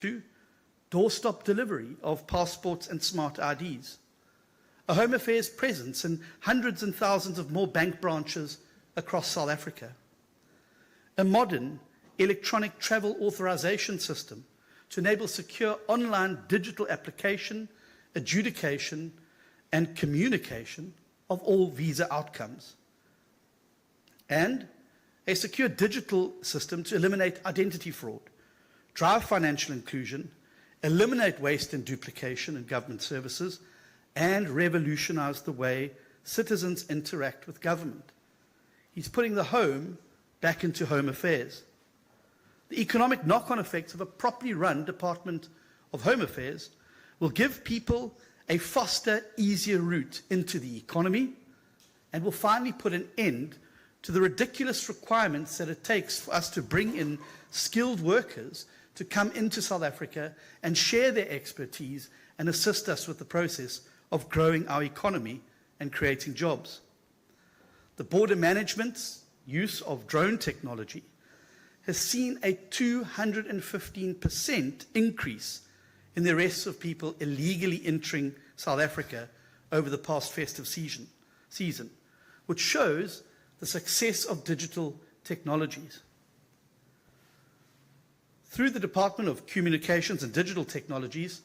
to doorstop delivery of passports and smart IDs, a Home Affairs presence in hundreds and thousands of more bank branches across South Africa, a modern electronic travel authorization system to enable secure online digital application, adjudication, and communication of all visa outcomes, and a secure digital system to eliminate identity fraud, drive financial inclusion, eliminate waste and duplication in government services, and revolutionize the way citizens interact with government. He's putting the home back into Home Affairs. The economic knock-on effects of a properly run Department of Home Affairs will give people a faster, easier route into the economy and will finally put an end to the ridiculous requirements that it takes for us to bring in skilled workers to come into South Africa and share their expertise and assist us with the process of growing our economy and creating jobs. The border management's use of drone technology has seen a 215% increase in the arrests of people illegally entering South Africa over the past festive season, which shows the success of digital technologies. Through the Department of Communications and Digital Technologies,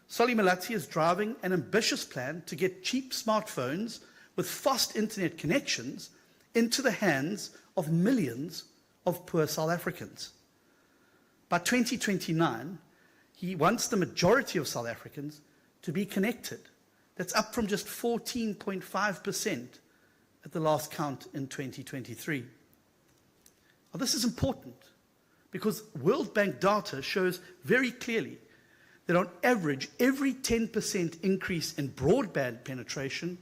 Solly Malatsi is driving an ambitious plan to get cheap smartphones with fast internet connections into the hands of millions of poor South Africans. By 2029, he wants the majority of South Africans to be connected. That's up from just 14.5% at the last count in 2023. Now, this is important because World Bank data shows very clearly that on average, every 10% increase in broadband penetration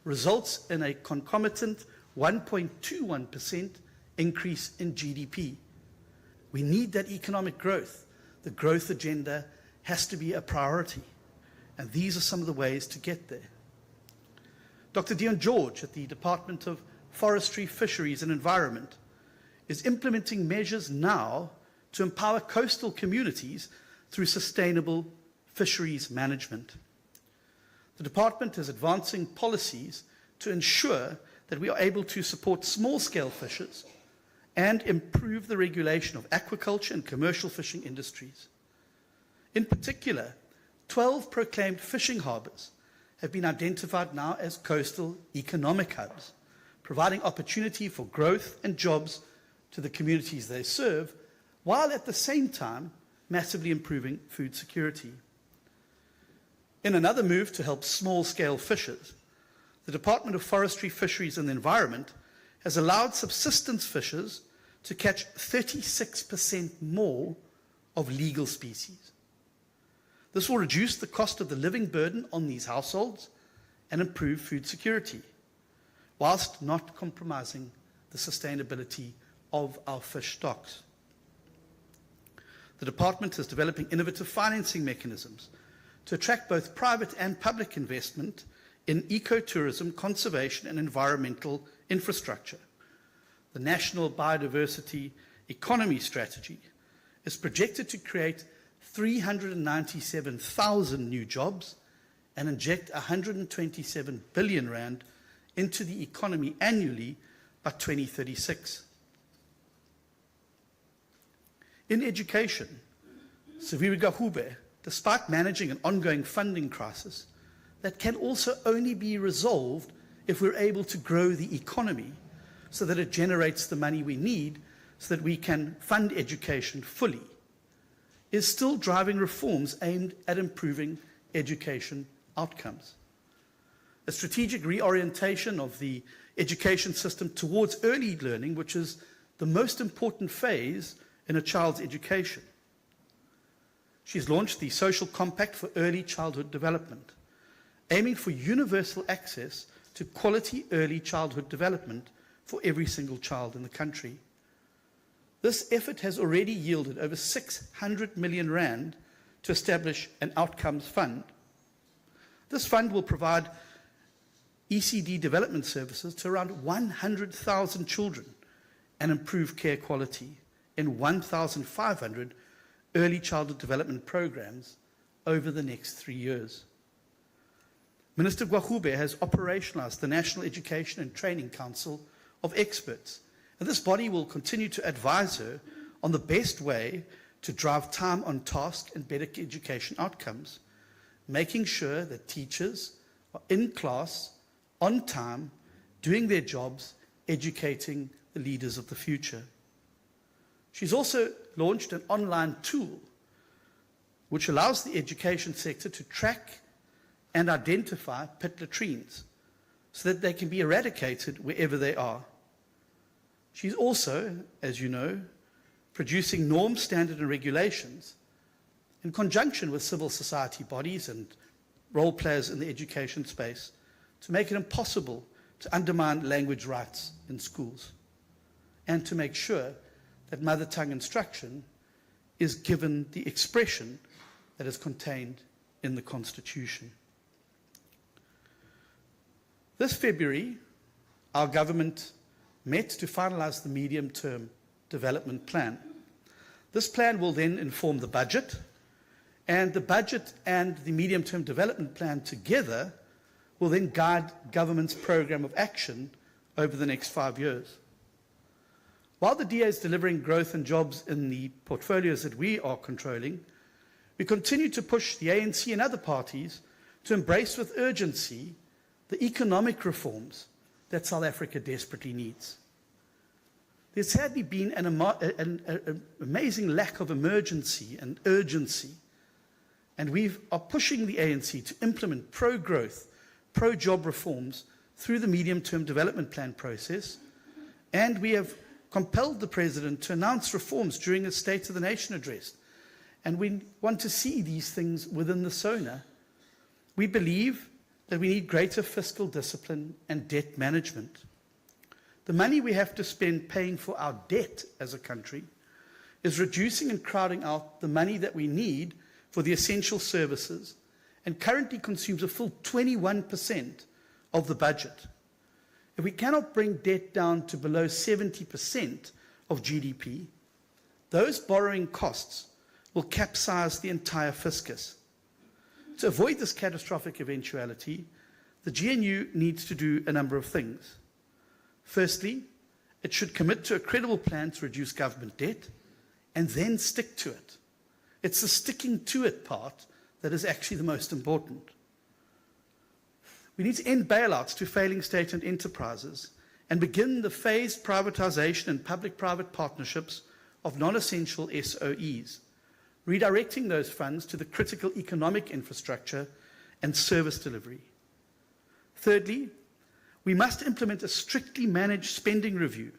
results in a concomitant 1.21% increase in GDP. We need that economic growth. The growth agenda has to be a priority, and these are some of the ways to get there. Dr. Dion George at the Department of Forestry, Fisheries and Environment is implementing measures now to empower coastal communities through sustainable fisheries management. The department is advancing policies to ensure that we are able to support small-scale fishers and improve the regulation of aquaculture and commercial fishing industries. In particular, 12 proclaimed fishing harbors have been identified now as coastal economic hubs, providing opportunity for growth and jobs to the communities they serve, while at the same time massively improving food security. In another move to help small-scale fishers, the Department of Forestry, Fisheries and the Environment has allowed subsistence fishers to catch 36% more of legal species. This will reduce the cost of the living burden on these households and improve food security, whilst not compromising the sustainability of our fish stocks. The department is developing innovative financing mechanisms to attract both private and public investment in ecotourism, conservation and environmental infrastructure. The National Biodiversity Economy Strategy is projected to create 397,000 new jobs and inject 127 billion rand into the economy annually by 2036. In education, Saviri Gahube, despite managing an ongoing funding crisis that can also only be resolved if we're able to grow the economy so that it generates the money we need so that we can fund education fully, is still driving reforms aimed at improving education outcomes. A strategic reorientation of the education system towards early learning, which is the most important phase in a child's education. She's launched the Social Compact for Early Childhood Development, aiming for universal access to quality early childhood development for every single child in the country. This effort has already yielded over 600 million rand to establish an outcomes fund. This fund will provide ECD development services to around 100,000 children and improve care quality in 1,500 early childhood development programs over the next 3 years. Minister Gwagube has operationalized the National Education and Training Council of Experts, and this body will continue to advise her on the best way to drive time on task and better education outcomes, making sure that teachers are in class, on time, doing their jobs, educating the leaders of the future. She's also launched an online tool which allows the education sector to track and identify pit latrines so that they can be eradicated wherever they are. She's also, as you know, producing norms, standards and regulations in conjunction with civil society bodies and role players in the education space to make it impossible to undermine language rights in schools and to make sure that mother tongue instruction is given the expression that is contained in the Constitution. This February, our government met to finalize the medium-term development plan. This plan will then inform the budget, and the budget and the medium-term development plan together will then guide government's program of action over the next 5 years. While the DA is delivering growth and jobs in the portfolios that we are controlling, we continue to push the ANC and other parties to embrace with urgency the economic reforms that South Africa desperately needs. There's sadly been an amazing lack of emergency and urgency, and we are pushing the ANC to implement pro-growth, pro-job reforms through the medium-term development plan process, and we have compelled the President to announce reforms during a State of the Nation address, and we want to see these things within the SONA. We believe that we need greater fiscal discipline and debt management. The money we have to spend paying for our debt as a country is reducing and crowding out the money that we need for the essential services and currently consumes a full 21% of the budget. If we cannot bring debt down to below 70% of GDP, those borrowing costs will capsize the entire fiscus. To avoid this catastrophic eventuality, the GNU needs to do a number of things. Firstly, it should commit to a credible plan to reduce government debt and then stick to it. It's the sticking to it part that is actually the most important. We need to end bailouts to failing state-owned enterprises and begin the phased privatization and public-private partnerships of non-essential SOEs, redirecting those funds to the critical economic infrastructure and service delivery. Thirdly, we must implement a strictly managed spending review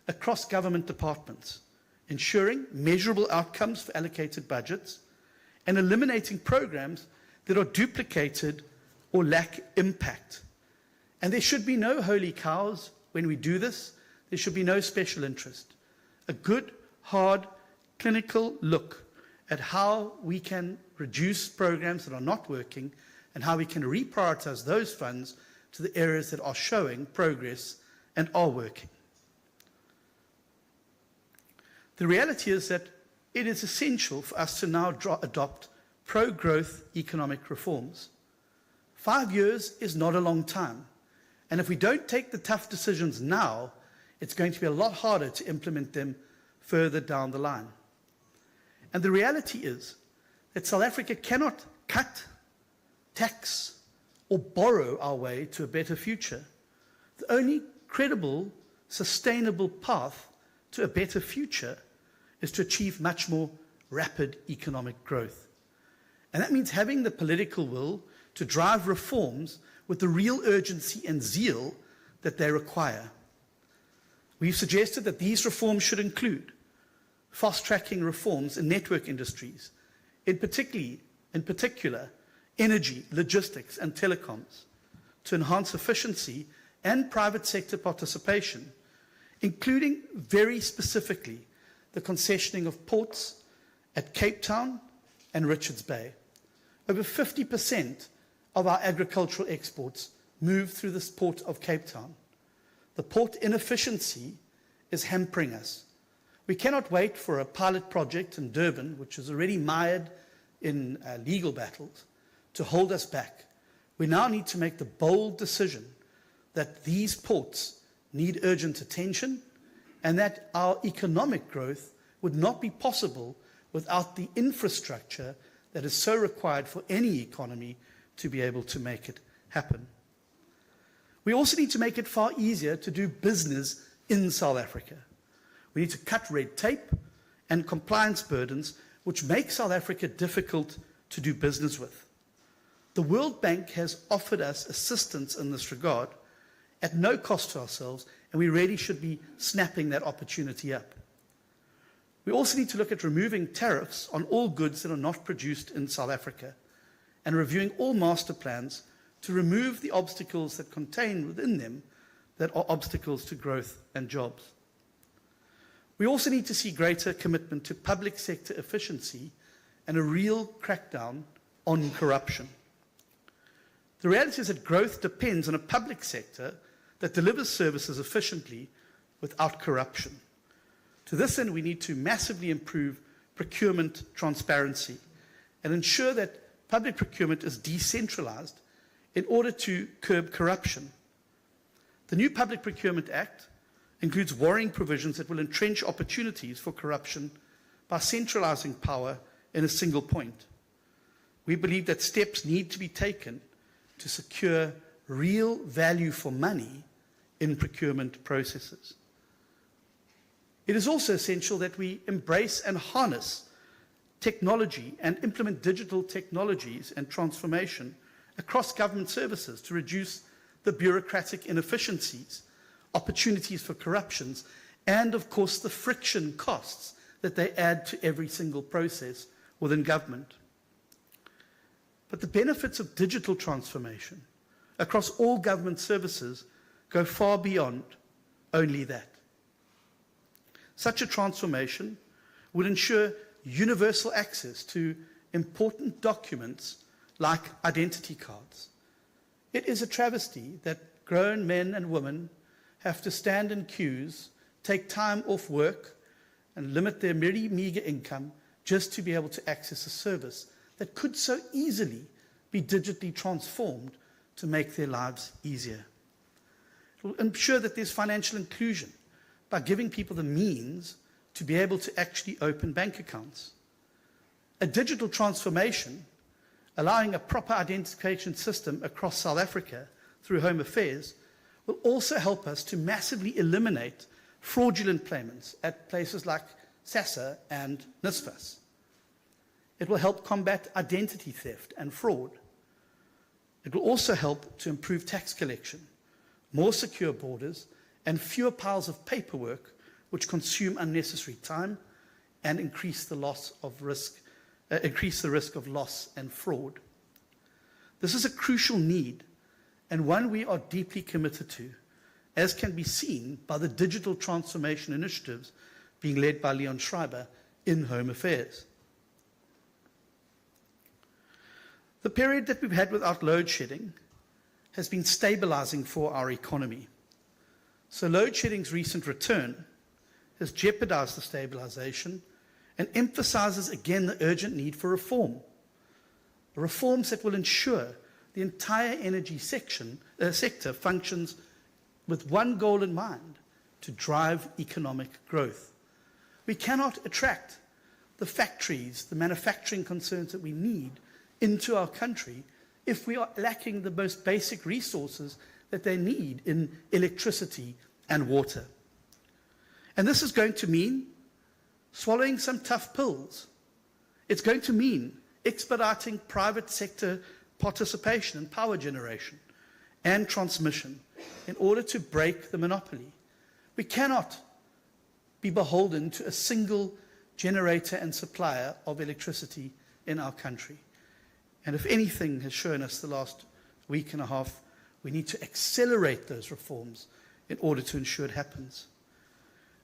across government departments, ensuring measurable outcomes for allocated budgets and eliminating programs that are duplicated or lack impact. And there should be no holy cows when we do this. There should be no special interest. A good, hard, clinical look at how we can reduce programs that are not working and how we can reprioritize those funds to the areas that are showing progress and are working. The reality is that it is essential for us to now adopt pro-growth economic reforms. 5 years is not a long time, and if we don't take the tough decisions now, it's going to be a lot harder to implement them further down the line. And the reality is that South Africa cannot cut, tax, or borrow our way to a better future. The only credible, sustainable path to a better future is to achieve much more rapid economic growth. And that means having the political will to drive reforms with the real urgency and zeal that they require. We've suggested that these reforms should include fast-tracking reforms in network industries, in particular, energy, logistics, and telecoms, to enhance efficiency and private sector participation, including very specifically the concessioning of ports at Cape Town and Richards Bay. Over 50% of our agricultural exports move through this port of Cape Town. The port inefficiency is hampering us. We cannot wait for a pilot project in Durban, which is already mired in legal battles, to hold us back. We now need to make the bold decision that these ports need urgent attention and that our economic growth would not be possible without the infrastructure that is so required for any economy to be able to make it happen. We also need to make it far easier to do business in South Africa. We need to cut red tape and compliance burdens which make South Africa difficult to do business with. The World Bank has offered us assistance in this regard at no cost to ourselves, and we really should be snapping that opportunity up. We also need to look at removing tariffs on all goods that are not produced in South Africa and reviewing all master plans to remove the obstacles that contain within them that are obstacles to growth and jobs. We also need to see greater commitment to public sector efficiency and a real crackdown on corruption. The reality is that growth depends on a public sector that delivers services efficiently without corruption. To this end, we need to massively improve procurement transparency and ensure that public procurement is decentralized in order to curb corruption. The new Public Procurement Act includes worrying provisions that will entrench opportunities for corruption by centralizing power in a single point. We believe that steps need to be taken to secure real value for money in procurement processes. It is also essential that we embrace and harness technology and implement digital technologies and transformation across government services to reduce the bureaucratic inefficiencies, opportunities for corruptions, and of course the friction costs that they add to every single process within government. But the benefits of digital transformation across all government services go far beyond only that. Such a transformation would ensure universal access to important documents like identity cards. It is a travesty that grown men and women have to stand in queues, take time off work, and limit their very meager income just to be able to access a service that could so easily be digitally transformed to make their lives easier. It will ensure that there's financial inclusion by giving people the means to be able to actually open bank accounts. A digital transformation, allowing a proper identification system across South Africa through Home Affairs, will also help us to massively eliminate fraudulent payments at places like SASSA and NSFAS. It will help combat identity theft and fraud. It will also help to improve tax collection, more secure borders, and fewer piles of paperwork which consume unnecessary time and increase the risk of loss and fraud. This is a crucial need and one we are deeply committed to, as can be seen by the digital transformation initiatives being led by Leon Schreiber in Home Affairs. The period that we've had without load shedding has been stabilizing for our economy. So load shedding's recent return has jeopardized the stabilization and emphasizes again the urgent need for reform. Reforms that will ensure the entire energy sector functions with one goal in mind: to drive economic growth. We cannot attract the factories, the manufacturing concerns that we need into our country if we are lacking the most basic resources that they need in electricity and water. And this is going to mean swallowing some tough pills. It's going to mean expediting private sector participation in power generation and transmission in order to break the monopoly. We cannot be beholden to a single generator and supplier of electricity in our country. And if anything has shown us the last week and a half, we need to accelerate those reforms in order to ensure it happens.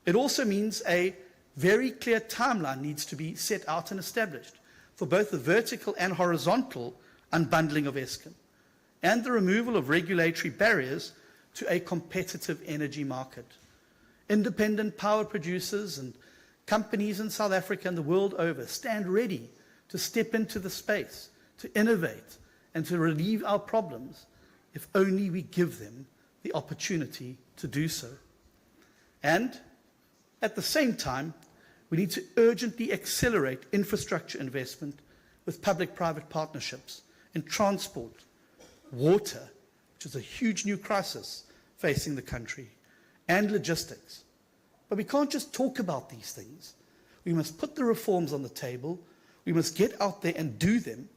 It also means a very clear timeline needs to be set out and established for both the vertical and horizontal unbundling of Eskom and the removal of regulatory barriers to a competitive energy market. Independent power producers and Companies in South Africa and the world over stand ready to step into the space, to innovate, and to relieve our problems if only we give them the opportunity to do so. And at the same time, we need to urgently accelerate infrastructure investment with public-private partnerships in transport, water, which is a huge new crisis facing the country, and logistics. But we can't just talk about these things. We must put the reforms on the table, we must get out there and do them,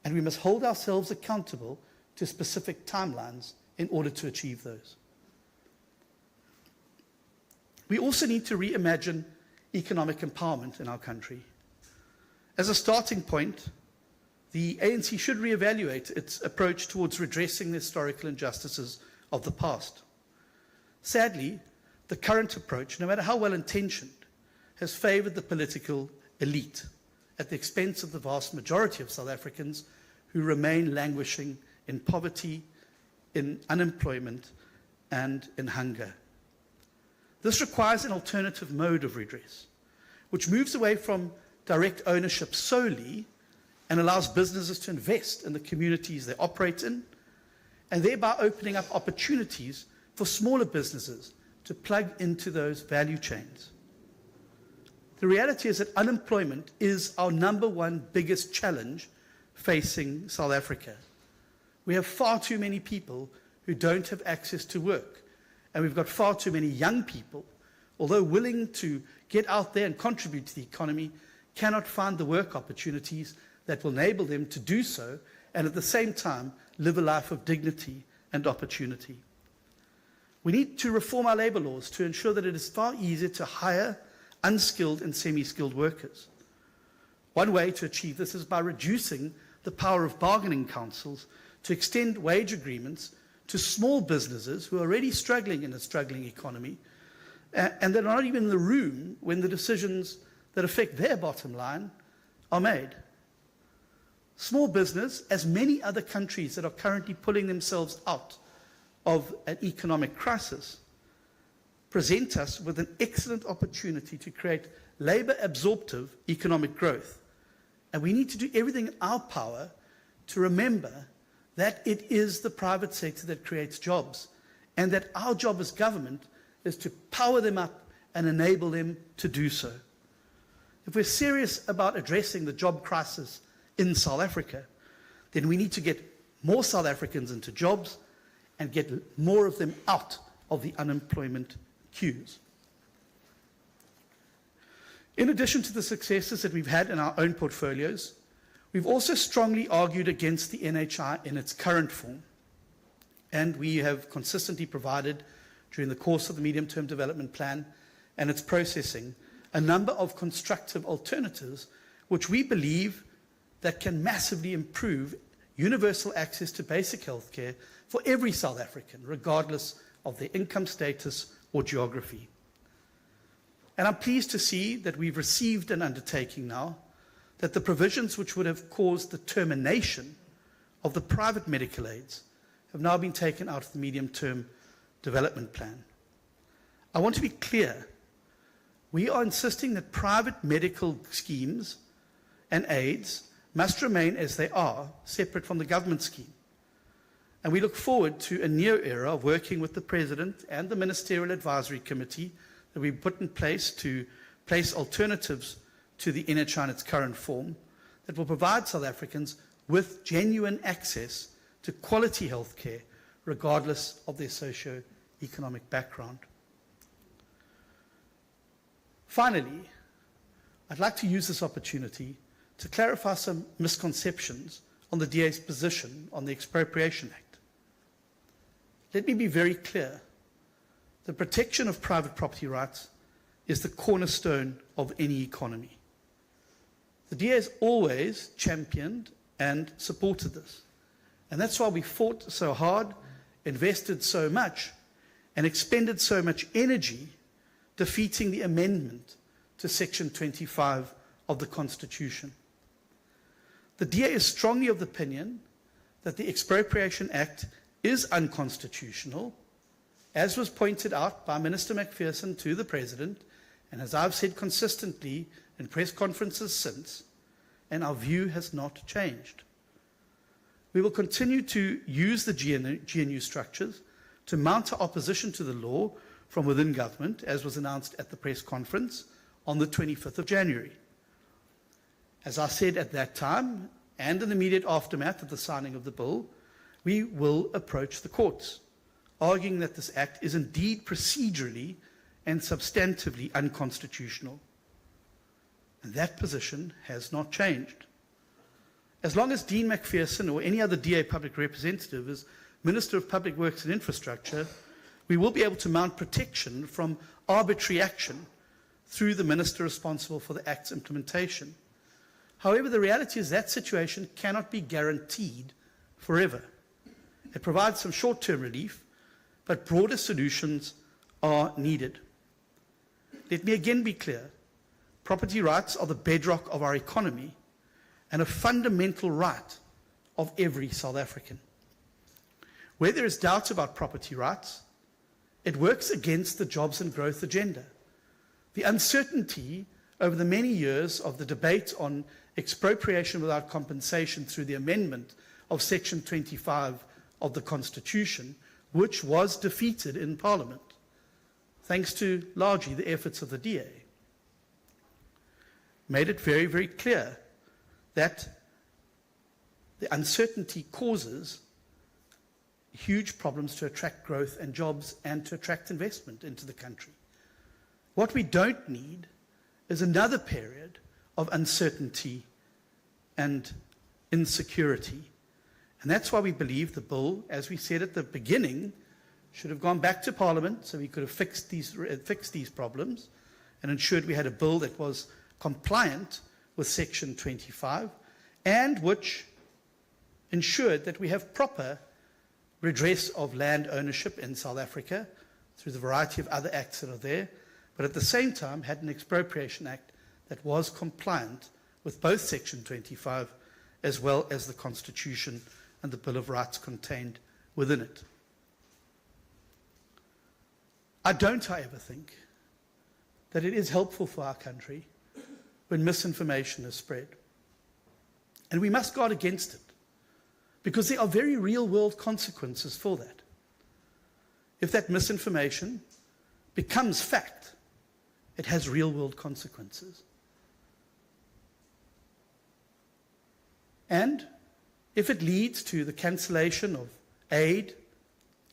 and we must hold ourselves accountable to specific timelines in order to achieve those. We also need to reimagine economic empowerment in our country. As a starting point, the ANC should reevaluate its approach towards redressing the historical injustices of the past. Sadly, the current approach, no matter how well-intentioned, has favoured the political elite at the expense of the vast majority of South Africans who remain languishing in poverty, in unemployment, and in hunger. This requires an alternative mode of redress, which moves away from direct ownership solely and allows businesses to invest in the communities they operate in, and thereby opening up opportunities for smaller businesses to plug into those value chains. The reality is that unemployment is our #1 biggest challenge facing South Africa. We have far too many people who don't have access to work, and we've got far too many young people, although willing to get out there and contribute to the economy, cannot find the work opportunities that will enable them to do so, and at the same time live a life of dignity and opportunity. We need to reform our labour laws to ensure that it is far easier to hire unskilled and semi-skilled workers. One way to achieve this is by reducing the power of bargaining councils to extend wage agreements to small businesses who are already struggling in a struggling economy, and they're not even in the room when the decisions that affect their bottom line are made. Small business, as many other countries that are currently pulling themselves out of an economic crisis, present us with an excellent opportunity to create labour-absorptive economic growth. And we need to do everything in our power to remember that it is the private sector that creates jobs, and that our job as government is to power them up and enable them to do so. If we're serious about addressing the job crisis in South Africa, then we need to get more South Africans into jobs and get more of them out of the unemployment queues. In addition to the successes that we've had in our own portfolios, we've also strongly argued against the NHI in its current form, and we have consistently provided during the course of the medium-term development plan and its processing a number of constructive alternatives which we believe that can massively improve universal access to basic health care for every South African, regardless of their income status or geography. And I'm pleased to see that we've received an undertaking now that the provisions which would have caused the termination of the private medical aids have now been taken out of the medium-term development plan. I want to be clear. We are insisting that private medical schemes and aids must remain as they are, separate from the government scheme. And we look forward to a new era of working with the President and the Ministerial Advisory Committee that we put in place to place alternatives to the NHI in its current form that will provide South Africans with genuine access to quality health care, regardless of their socio-economic background. Finally, I'd like to use this opportunity to clarify some misconceptions on the DA's position on the Expropriation Act. Let me be very clear. The protection of private property rights is the cornerstone of any economy. The DA has always championed and supported this. And that's why we fought so hard, invested so much, and expended so much energy defeating the amendment to Section 25 of the Constitution. The DA is strongly of the opinion that the Expropriation Act is unconstitutional, as was pointed out by Minister Macpherson to the President And as I've said consistently in press conferences since, and our view has not changed. We will continue to use the GNU structures to mount our opposition to the law from within government, as was announced at the press conference on the 25th of January. As I said at that time, and in the immediate aftermath of the signing of the bill, we will approach the courts, arguing that this act is indeed procedurally and substantively unconstitutional. And that position has not changed. As long as Dean McPherson or any other DA public representative is Minister of Public Works and Infrastructure, we will be able to mount protection from arbitrary action through the minister responsible for the Act's implementation. However, the reality is that situation cannot be guaranteed forever. It provides some short-term relief, but broader solutions are needed. Let me again be clear. Property rights are the bedrock of our economy and a fundamental right of every South African. Where there is doubt about property rights, it works against the jobs and growth agenda. The uncertainty over the many years of the debate on expropriation without compensation through the amendment of Section 25 of the Constitution, which was defeated in Parliament, thanks to largely the efforts of the DA, made it very, very clear that the uncertainty causes huge problems to attract growth and jobs and to attract investment into the country. What we don't need is another period of uncertainty and insecurity. And that's why we believe the bill, as we said at the beginning, should have gone back to Parliament so we could have fixed these problems and ensured we had a bill that was compliant with Section 25 and which ensured that we have proper redress of land ownership in South Africa through the variety of other acts that are there, but at the same time had an expropriation act that was compliant with both Section 25 as well as the Constitution and the Bill of Rights contained within it. I don't, however, think that it is helpful for our country when misinformation is spread. And we must guard against it, because there are very real-world consequences for that. If that misinformation becomes fact, it has real-world consequences. And if it leads to the cancellation of aid,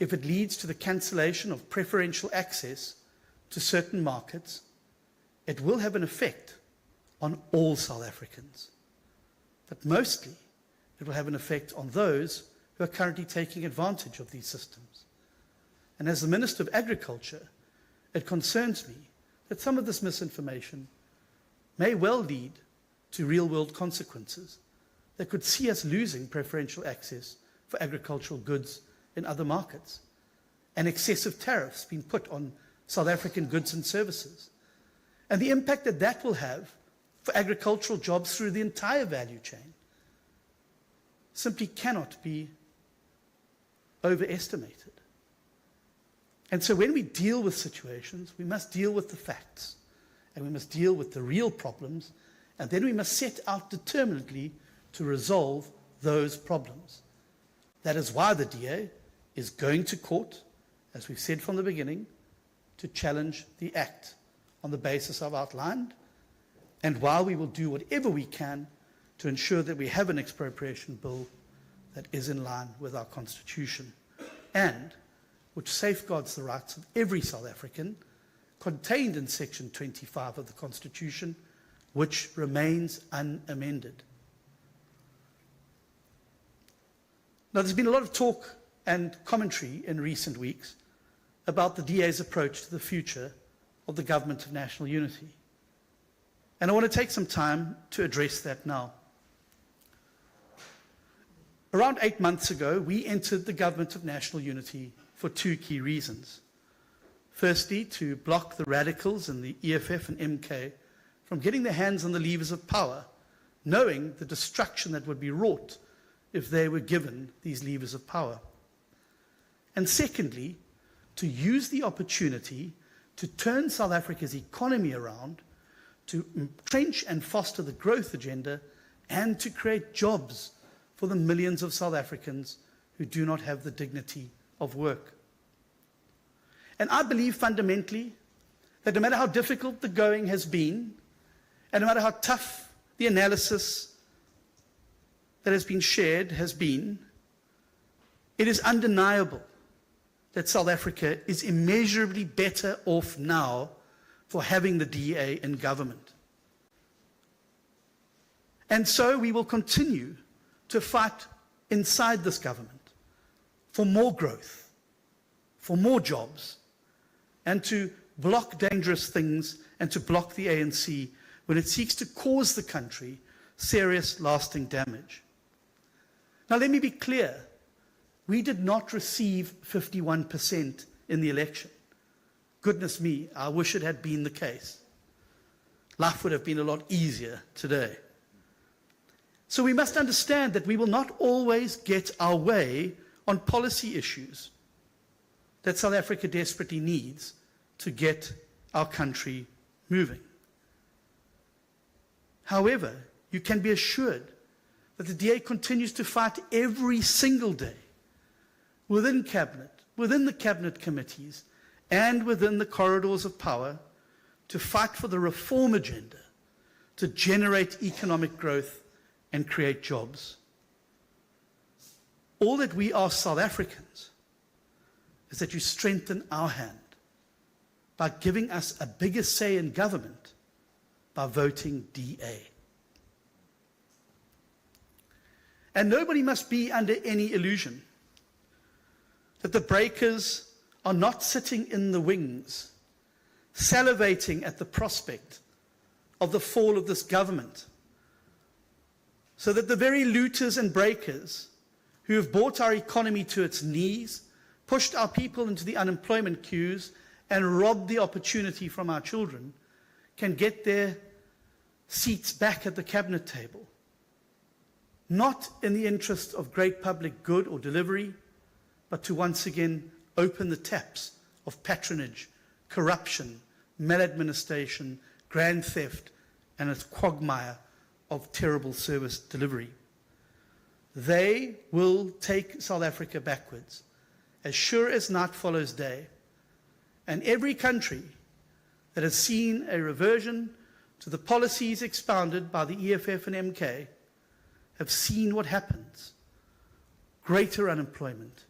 if it leads to the cancellation of preferential access to certain markets, it will have an effect on all South Africans. But mostly, it will have an effect on those who are currently taking advantage of these systems. And as the Minister of Agriculture, it concerns me that some of this misinformation may well lead to real-world consequences that could see us losing preferential access for agricultural goods in other markets, and excessive tariffs being put on South African goods and services. And the impact that that will have for agricultural jobs through the entire value chain simply cannot be overestimated. And so when we deal with situations, we must deal with the facts, and we must deal with the real problems, and then we must set out determinedly to resolve those problems. That is why the DA is going to court, as we've said from the beginning, to challenge the Act on the basis I've outlined, and while we will do whatever we can to ensure that we have an expropriation bill that is in line with our Constitution and which safeguards the rights of every South African contained in Section 25 of the Constitution, which remains unamended. Now, there's been a lot of talk and commentary in recent weeks about the DA's approach to the future of the Government of National Unity. And I want to take some time to address that now. Around 8 months ago, we entered the Government of National Unity for two key reasons. Firstly, to block the radicals in the EFF and MK from getting their hands on the levers of power, knowing the destruction that would be wrought if they were given these levers of power. And secondly, to use the opportunity to turn South Africa's economy around, to entrench and foster the growth agenda, and to create jobs for the millions of South Africans who do not have the dignity of work. And I believe fundamentally that no matter how difficult the going has been, and no matter how tough the analysis that has been shared has been, it is undeniable that South Africa is immeasurably better off now for having the DA in government. And so we will continue to fight inside this government for more growth, for more jobs, and to block dangerous things and to block the ANC when it seeks to cause the country serious, lasting damage. Now, let me be clear. We did not receive 51% in the election. Goodness me, I wish it had been the case. Life would have been a lot easier today. So we must understand that we will not always get our way on policy issues that South Africa desperately needs to get our country moving. However, you can be assured that the DA continues to fight every single day within Cabinet, within the Cabinet committees, and within the corridors of power to fight for the reform agenda, to generate economic growth and create jobs. All that we ask South Africans is that you strengthen our hand by giving us a bigger say in government by voting DA. And nobody must be under any illusion that the breakers are not sitting in the wings, salivating at the prospect of the fall of this government, so that the very looters and breakers who have brought our economy to its knees, pushed our people into the unemployment queues, and robbed the opportunity from our children, can get their seats back at the cabinet table. Not in the interest of great public good or delivery, but to once again open the taps of patronage, corruption, maladministration, grand theft, and its quagmire of terrible service delivery. They will take South Africa backwards, as sure as night follows day. And every country that has seen a reversion to the policies expounded by the EFF and MK have seen what happens. Greater unemployment,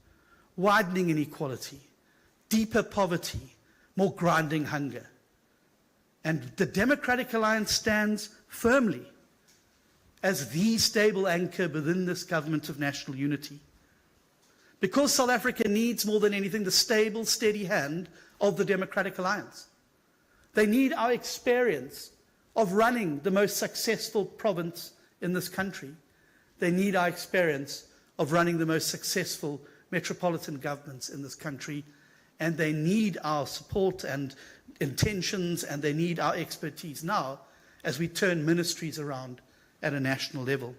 widening inequality, deeper poverty, more grinding hunger. And the Democratic Alliance stands firmly as the stable anchor within this government of national unity. Because South Africa needs more than anything the stable, steady hand of the Democratic Alliance. They need our experience of running the most successful province in this country. They need our experience of running the most successful metropolitan governments in this country. And they need our support and intentions, and they need our expertise now as we turn ministries around at a national level.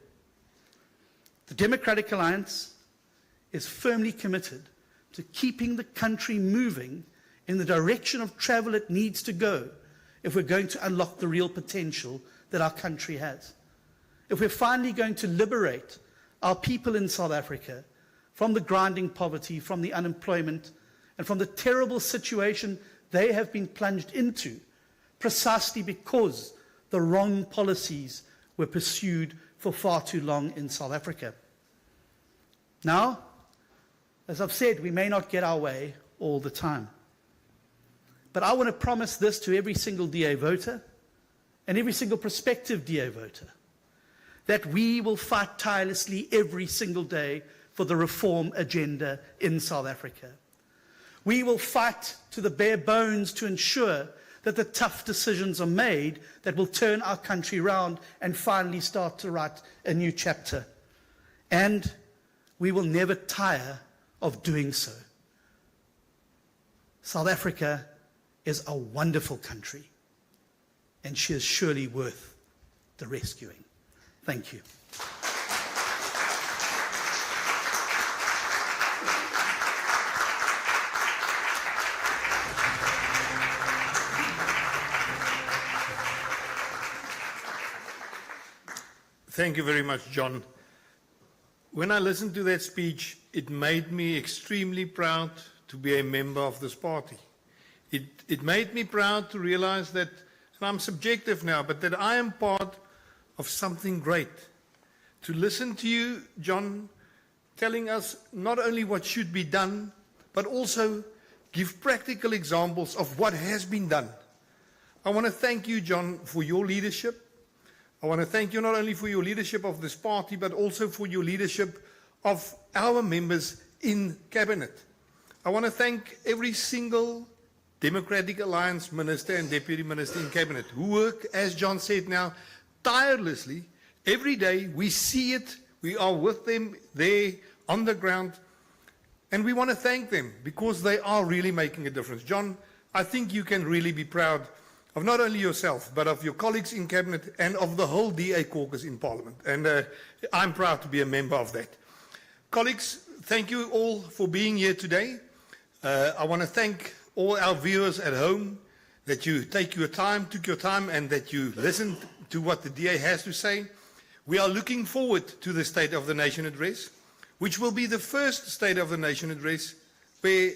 The Democratic Alliance is firmly committed to keeping the country moving in the direction of travel it needs to go if we're going to unlock the real potential that our country has. If we're finally going to liberate our people in South Africa from the grinding poverty, from the unemployment, and from the terrible situation they have been plunged into precisely because the wrong policies were pursued for far too long in South Africa. Now, as I've said, we may not get our way all the time. But I want to promise this to every single DA voter and every single prospective DA voter, that we will fight tirelessly every single day for the reform agenda in South Africa. We will fight to the bare bones to ensure that the tough decisions are made that will turn our country around and finally start to write a new chapter. And we will never tire of doing so. South Africa is a wonderful country, and she is surely worth the rescuing. Thank you. Thank you very much, John. When I listened to that speech, it made me extremely proud to be a member of this party. It made me proud to realize that, and I'm subjective now, but that I am part of something great. To listen to you, John, telling us not only what should be done, but also give practical examples of what has been done. I want to thank you, John, for your leadership. I want to thank you not only for your leadership of this party, but also for your leadership of our members in Cabinet. I want to thank every single Democratic Alliance Minister and Deputy Minister in Cabinet who work, as John said now, tirelessly. Every day we see it, we are with them there on the ground, and we want to thank them because they are really making a difference. John, I think you can really be proud of not only yourself, but of your colleagues in Cabinet and of the whole DA caucus in Parliament. And I'm proud to be a member of that. Colleagues, thank you all for being here today. I want to thank all our viewers at home that you took your time, and that you listened to what the DA has to say. We are looking forward to the State of the Nation address, which will be the first State of the Nation address where